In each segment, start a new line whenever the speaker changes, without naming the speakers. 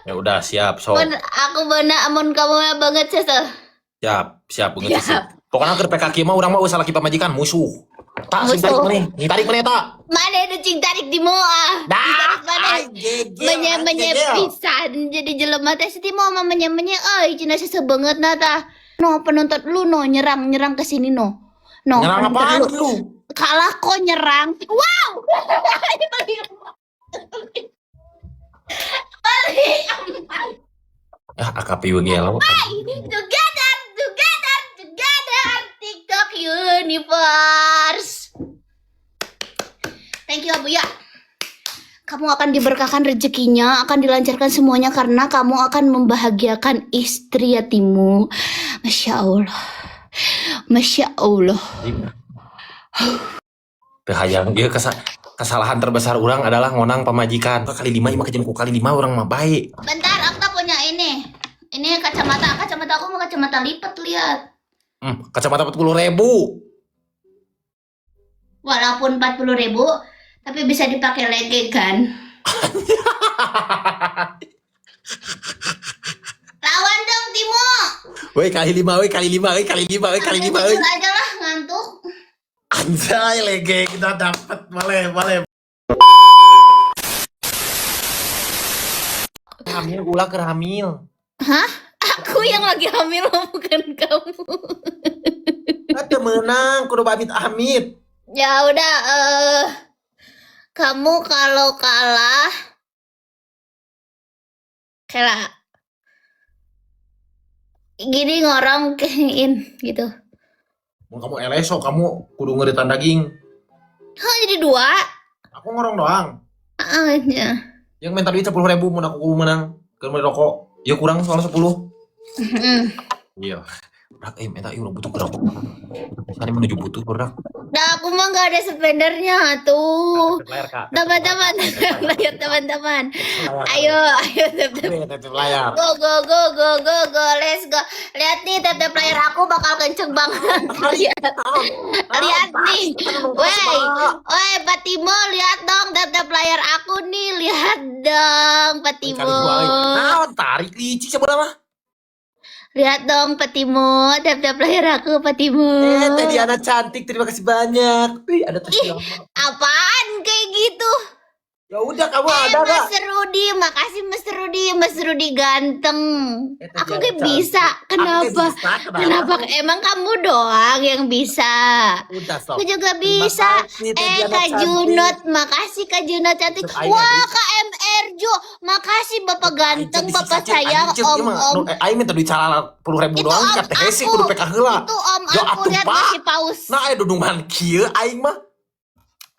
Ya udah siap, sok.
Aku bener amun kamu banget Sese.
Siap banget sih.
Siap.
Pokoknya keur PKK mah urang mah usah laki pamajikan musuh. Tak sing tarik
Musuh.
maneh. Tarik maneh tak.
Mana ada cing tarik di moa.
Dah,
Mana menye pisan jadi jelema teh siti mau menye euy cina sese banget nata. No penonton lu no nyerang ke sini no. No
Nyerang
penonton
apaan lu?
Kalah kok nyerang. Wow. Balik.
AKP Yuniel.
Together TikTok Universe. Thank you Abuya. Kamu akan diberkahkan rezekinya, akan dilancarkan semuanya karena kamu akan membahagiakan istri yatimu. Masya Allah. Masya Allah.
Hayang ieu kesalahan terbesar orang adalah ngonang pamajikan. Kali 5 imah kejem ku kali 5 orang mah baik.
Bentar, Okta punya ini. Ini kacamata aku mau kacamata lipat lihat.
Kacamata 40.000.
Walaupun 40.000, tapi bisa dipakai lagi kan? Lawan dong Timo.
Woi kali 5, woi kali 5, woi kali 5, woi kali 5, woi.
Jujur aja lah ngantuk.
Anjay lege kita dapat boleh. Hamil ulah ke hamil.
Hah? Aku yang lagi hamil bukan kamu.
Ada menang kudu amit amit.
Ya udah kamu kalau kalah gini ngorong kein gitu.
Mau kamu eleso kamu kudu ngeritan daging.
Hah, jadi 2?
Aku ngorong doang.
Ya.
Yang minta duit 10.000 mun aku menang. Keur beli rokok. Ya kurang soal 10. Iya. Berak minta urang butuh berapa? Tadi menuju butuh berak.
Nah, aku mah nggak ada spendernya tuh. Teman-teman, ayo
Tep layar.
go, let's go. Lihat nih tap layar aku bakal kenceng banget. Lihat nih, woi Pak Timo, lihat dong tap layar aku nih, lihat dong Pak Timo.
Nah, tarik lici sebelah mah.
Lihat dong Pak Timo, tap layar aku Pak Timo.
Tadi anak cantik, terima kasih banyak. Wih, ada tas yang
Apaan kayak gitu?
Ya udah kamu ada enggak?
Mas Rudi, makasih Mas Rudi ganteng. Aku gak bisa. Kenapa? Kenapa? Emang kamu doang yang bisa.
Udah, stop.
Aku juga bisa. Kak Junot, makasih Kak Junot cantik. Wah, Kak MR Jo, makasih Bapak ganteng, Bapak sayang, Om.
Aing minta duit 10.000 doang, kata hese kudu PK heula.
Itu Om aku lihat masih paus.
Nah, dudung man kieu aing mah.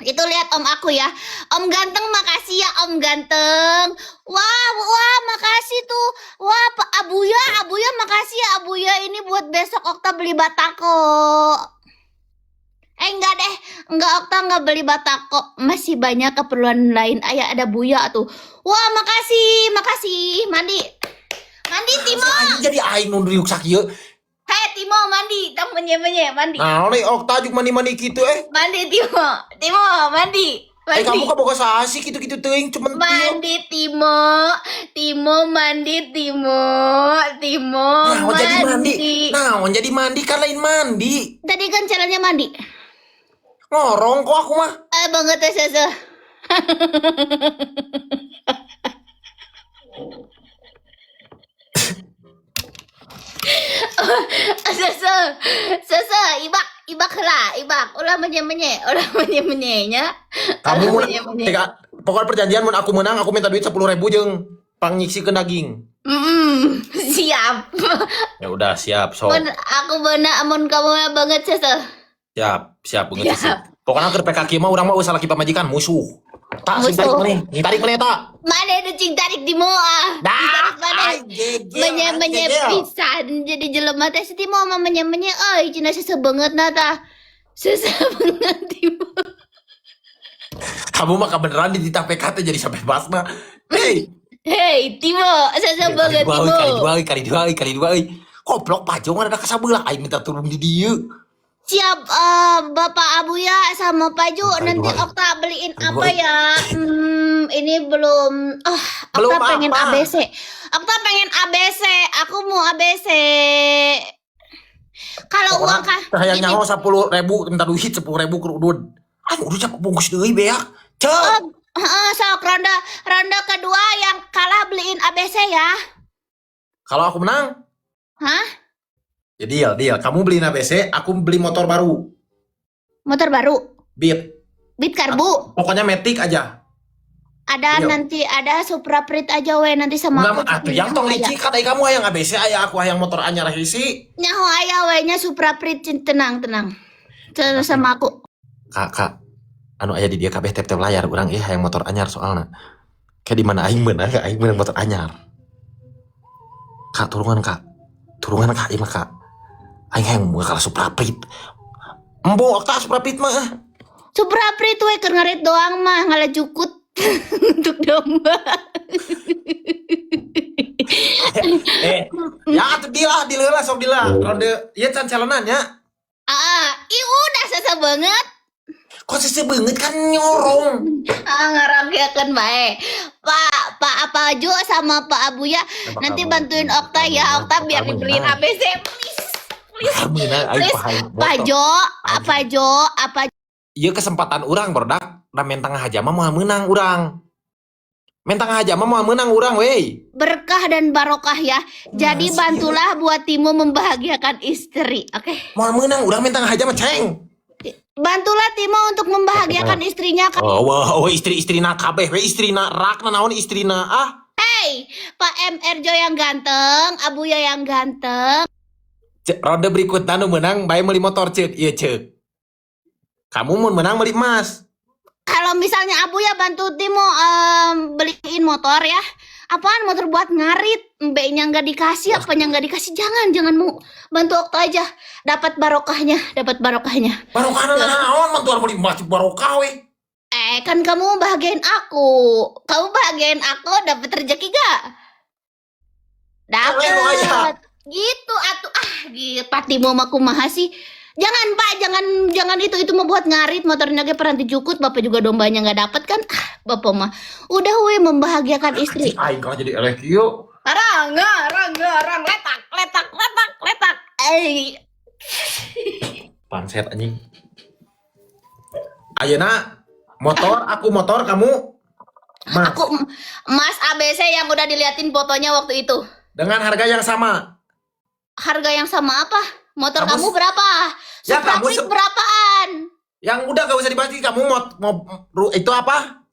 Itu lihat Om aku ya. Om ganteng makasih ya Om ganteng. Wah makasih tuh. Wah Abuya makasih ya Abuya, ini buat besok Okta beli batako. Enggak deh, enggak Okta enggak beli batako. Masih banyak keperluan lain. Ayah ada Buya tuh. Wah makasih. Mandi Timo.
Jadi aing nu riuk sakieu.
Hei Timo mandi, tong menye mandi.
Nah, oleh Okta juk mandi kitu
Mandi Timo mandi.
Kamu kok boga sasi gitu-gitu teuing cuman
mandi Timo mandi Timo
Nah, jadi mandi kan lain mandi.
Tadi kan caranya mandi.
Ngorong kok aku mah.
Banget ya Sese. Sese, ibak lah, ulah menye nya.
Kamu pokoknya perjanjian mun aku menang aku minta duit 10.000 jeung pangnyisikeun daging.
Siap.
Ya udah siap, sok.
Aku bener amun kamu banget Sese.
Siap banget sih. Pokoknya keur PKK mah urang mah usah laki pamajikan musuh. Tak sing tarik maneh tak.
Mana ada cing tarik di moa.
Dah,
menye pisan jadi jelema teh siti mau menye euy cina sese banget nata. Sese banget Timo.
Kamu mah beneran di PK teh jadi sampai basna.
Hey Timo, sese banget Timo.
Kali dua. Koplok pajong ada kasabeula aing minta turun di dieu.
Siap Bapak Abuya sama Paju, nanti Okta beliin apa ya? ini belum.
Belum
Okta pengen
apa?
ABC. Okta pengen ABC. Aku mau ABC. Kalau uang kah?
Kayak
ini-
nyawa 10.000 minta duit 10.000 kerudun. Aduh udah capek bungkus deui beak. Cek.
Sok ronde kedua yang kalah beliin ABC ya.
Kalau aku menang,
Hah?
ya deal. Kamu beliin ABC, aku beli motor baru.
Motor baru.
Beat.
Beat karbu.
Pokoknya Matic aja.
Ada
Iya.
nanti ada Supra Prit aja we nanti sama
Enggak,
aku.
yang tong licik kan kamu hayang ABC aya aku hayang motor anyar hisi.
Nyaho aya we nya Supra Prit tenang. Terus sama aku.
Kak, anu aya di dia kabeh tep layar urang ieu hayang motor anyar soalna. Kayak di mana aing meunang motor anyar. Kak, turungan Kak ieu mah Kak. Aing hayang moal Supra Prit. Embo tak Supra Prit mah.
Supra Prit we keur ngarit doang mah ngalajukut untuk domba.
Ya atuh dilah sok dilah. Ronde ieu can calonan nya.
Udah sesa banget.
Kok sese beungeut kan nyorong.
Ngaragiakeun bae. Pak Apajo sama Pak Abuya nanti bantuin Okta ya. Okta biar dibeliin ABC. Please. Pak Jo.
Ieu kesempatan urang berdak. Da men tengah aja mah moal meunang urang. Men tengah aja mah moal meunang urang wey.
Berkah dan barokah ya. Jadi bantulah buat Timo membahagiakan istri. Oke.
Moal meunang urang men tengah aja mah ceng.
Bantulah Timo untuk membahagiakan istrinya.
Oh, istri-istrina kabeh we istrina rakna naon istrina
Hey, Pak M. Erjo yang ganteng, Abuya yang ganteng.
Ronde berikutnya nu menang bae meuli motor ceuk ieu ceuk. Kamu mun menang meuli emas.
Kalau misalnya Abuya bantu Timo beliin motor ya. Apaan motor buat ngarit? Mbaknya nggak dikasih, apanya nggak dikasih? Jangan mau bantu Okta aja. Dapat barokahnya.
Barokah naon motor meuli emas barokah we.
Kan kamu bahagiain aku. Kamu bahagiain aku dapat rezeki gak? Dapat. Gitu atuh gitu. Pak Timo mah kumaha sih? Jangan Pak, jangan itu mau buat ngarit motornya ge pernah dijukut, Bapak juga dombanya nggak dapat kan? Bapak mah udah we membahagiakan istri.
Aing kok jadi elek kieu.
Rang, letak.
Panset anjing. Ayeuna motor, aku motor, kamu Mas.
Aku Mas ABC yang udah diliatin fotonya waktu itu.
Dengan harga yang sama.
Harga yang sama apa? Motor kamu
Kamu-
berapa?
Ya,
Supra
kamu
Prit berapaan?
Yang udah gak usah dibahas kamu mau itu apa?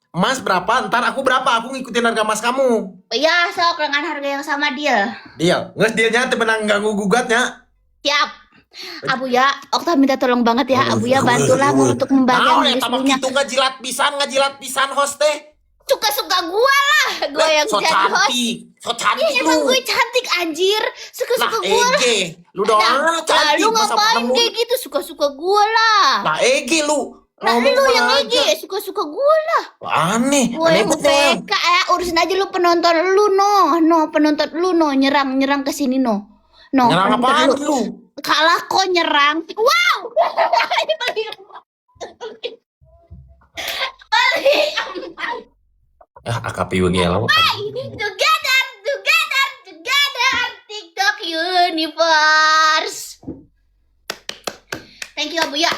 Mas berapa? Ntar aku berapa? Aku ngikutin harga mas kamu.
Ya, sok dengan harga yang sama deal.
Deal. Nges dealnya teu menang ganggu gugatnya.
Siap. Abuya, Okta minta tolong banget ya. Abuya bantulah untuk membagian istrinya.
Itu ngajilat pisan host teh.
Suka-suka gua lah. Gua yang
so
jadi host.
So cantik
Iya, emang
lu.
gue cantik anjir. Suka-suka
Lah
gua lah.
Lu doang
Nah,
cantik.
lu
masa
ngapain
kamu-
kayak gitu? Suka-suka gua lah.
Lah lu.
Nah,
Ngomong
lu yang
aja.
EG, suka-suka gue lah.
Aneh
Gue yang
betul.
BK ya, urusin aja lu penonton lu penonton lu nyerang ke sini no.
Nyerang
penonton
apaan
lu.
lu?
Kalah kok nyerang. Wow. Balik.
AKP gelo.
Together TikTok Universe. Thank you Abuya.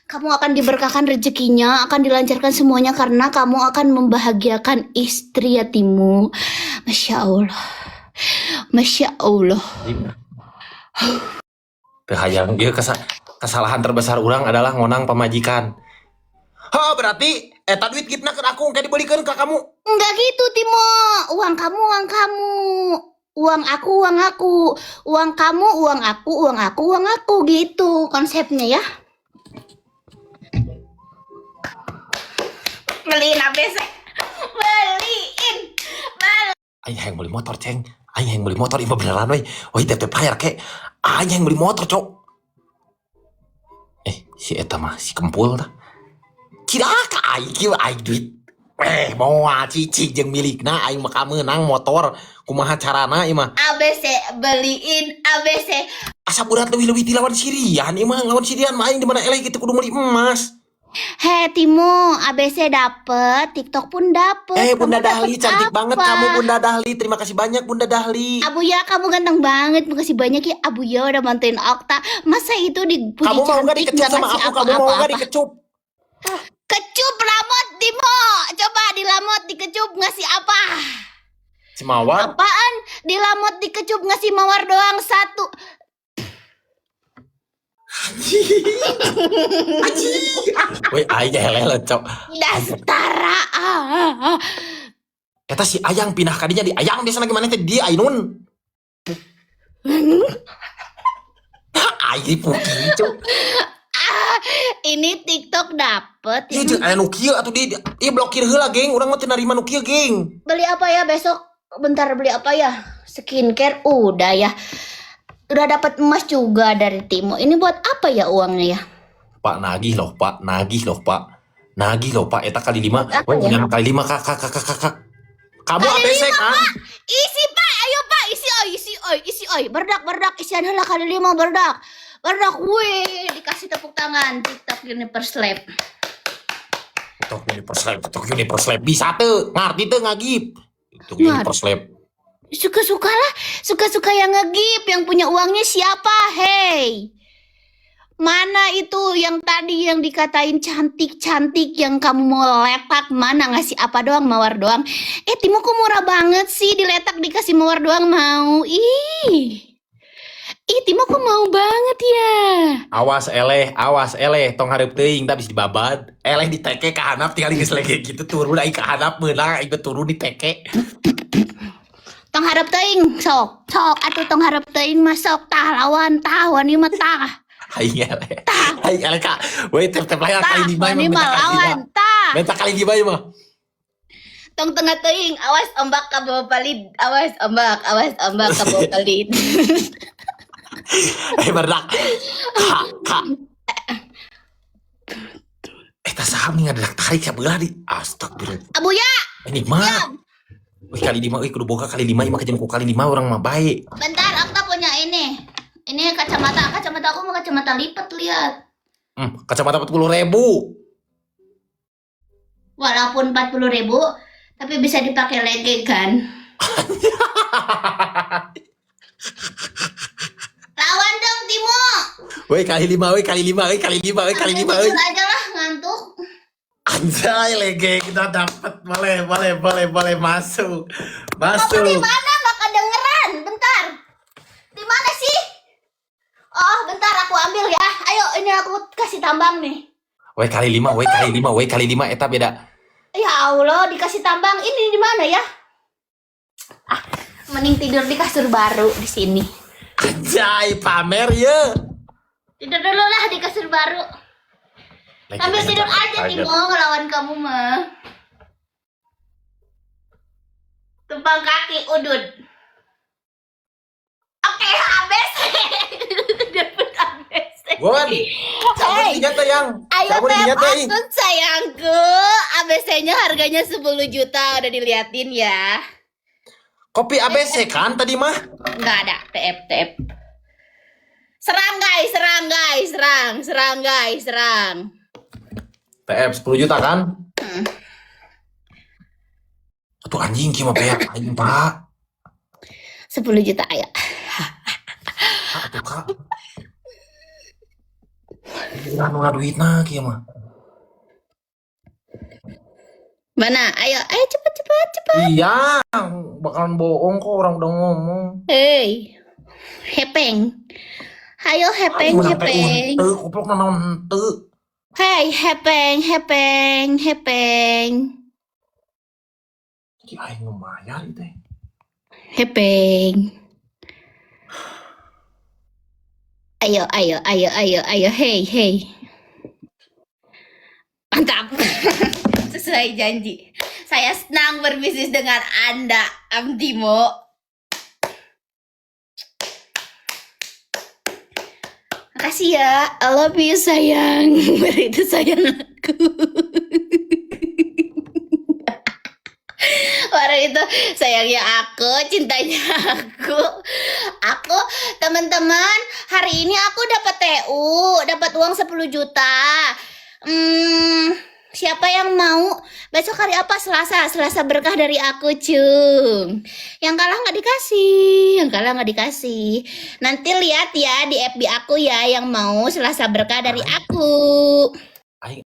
Kamu akan diberkahkan rezekinya, akan dilancarkan semuanya karena kamu akan membahagiakan istri ya Timo. Masya Allah.
Hayang dia kesalahan terbesar orang adalah ngonang pemajikan. Berarti eta duit gipna ke aku kayak dibelikan ke kamu.
Enggak gitu Timo. Uang kamu. Uang aku. Uang kamu, uang aku gitu konsepnya ya. Beliin ABC. Beliin.
Aing hayang beli motor, ceng. Aing hayang beli motor, ima beneran we. Woi, tep bayar kek. Aing hayang beli motor, cok. Si eta mah si kempul tah. Ciraka aing kieu aing duit. Moal cicing jeung milikna aing mah meunang motor. Kumaha carana ieu mah?
ABC, beliin ABC.
Asa berat leuwih-leuwih ti lawan Sirian, ieu mah lawan Sirian mah aing di mana eleh gitu kudu meuli emas.
Heh Timo, ABC dapet, TikTok pun dapet.
Bunda
Kamu
Dahli
dapet
cantik
apa?
banget kamu Bunda Dahli. Terima kasih banyak Bunda Dahli.
Abuya kamu ganteng banget, makasih banyak ya Abuya udah bantuin Okta. Masa itu dipuji
Kamu mau nggak
cantik
dikecup sama
ngasih
aku? Kamu mau nggak
apa-apa?
dikecup?
Kecup lamot Timo, coba dilamot dikecup ngasih apa?
Si Mawar.
Apaan? Dilamot dikecup ngasih mawar doang satu.
Woi, aing helele cok.
Dasar
Eta si Ayang pindah kadinya di Ayang biasa lagi mana teh dia Ainun. Aing puki cok.
Ini TikTok dapet.
Ieu jeung aya nu kieu atuh dia blokir heula geng, urang mah teu narima nu kieu geng.
Beli apa ya besok? Bentar beli apa ya? Skincare udah ya. Udah dapat emas juga dari Timo. Ini buat apa ya uangnya ya?
Pak nagih loh Pak, nagih loh Pak. Nagih loh Pak, eta kali 5.
Apa
Woi,
ya?
jangan kali 5 Kak. Kamu
Kali
ABC
5,
kan?
Pak. Isi Pak, ayo Pak, isi oi. Berdak, isian heula kali 5 berdak. Berdak, wih, dikasih tepuk tangan TikTok Universe Lab.
TikTok Universe Lab bisa tuh, ngerti tuh ngagip. TikTok
Ngerti.
Universe Lab.
Suka-suka yang ngegip, yang punya uangnya siapa? Hey, mana itu yang tadi yang dikatain cantik-cantik yang kamu mau letak? Mana ngasih apa doang, mawar doang? Timo kok murah banget sih, diletak dikasih mawar doang mau? Ih, Timo kok mau banget ya?
Awas eleh, tong hareup teuing tapi dibabad. Eleh diteke ka handap tinggal geus lege gitu turun aing ka handap meunang aing turun diteke.
Tong harap teuing, sok atuh tong harap teuing mah sok tah lawan ieu mah tah.
Aing eleh Kak. Woi tep layar kali 5
Wani mah lawan tah.
Minta kali 5 mah.
Tong tengah teuing, awas ombak ka bawah palid. Awas ombak ka bawah palid.
Berdak. Kak. Eta saham nih ngadak tarik sabelah di. Astagfirullah.
Abuya,
Ini mah. Wih kali 5, kudu boga kali 5 mah kejam ku kali 5 orang mah baik.
bentar Okta punya ini. Ini kacamata aku mau kacamata lipat lihat.
Kacamata 40.000.
Walaupun 40.000, tapi bisa dipakai lege kan? Lawan dong Timo.
Woi kali 5
Tidur aja lah ngantuk.
Anjay lege kita dapat boleh masuk.
Kamu di mana? Nggak kedengeran. Bentar. Di mana sih? Oh, bentar aku ambil ya. Ayo, ini aku kasih tambang nih.
Woi kali 5 eta beda.
Ya Allah, dikasih tambang. Ini di mana ya? Mending tidur di kasur baru di sini.
Anjay pamer ya.
Tidur dulu lah di kasur baru. Sambil tidur aja Timo ngelawan kamu mah. Tumpang kaki udut. Oke, ABC. Dapat ABC.
Gon. Cabut dinyata yang.
Ayo
Cabut dinyata ing.
tepatun sayangku. ABC-nya harganya 10 juta udah diliatin ya.
Kopi ABC kan tadi mah.
Nggak ada, TF. Serang guys.
TF 10 juta kan? Tuh anjing kieu mah peak anjing Pak.
10 juta ayo.
Atuh Kak. Anu ngaduitna kieu mah.
Mana? Ayo cepet.
Iya, bakalan bohong kok orang udah ngomong.
Hey, hepeng. Hayo hepeng.
Goblok naon henteu.
Hey, hepeng.
Ki aing lumayan teh.
Hepeng. Ayo. Hey. Mantap. Sesuai janji. Saya senang berbisnis dengan Anda, Am Timo. Makasih ya. I love you sayang. Itu sayang aku. Orang itu sayangnya aku, cintanya aku. Aku, teman-teman, hari ini aku dapat TU, dapat uang 10 juta. Siapa yang mau? Besok hari apa? Selasa. Selasa berkah dari aku, Cung. Yang kalah nggak dikasih. Yang kalah nggak dikasih. Nanti lihat ya di FB aku ya yang mau Selasa berkah dari aku.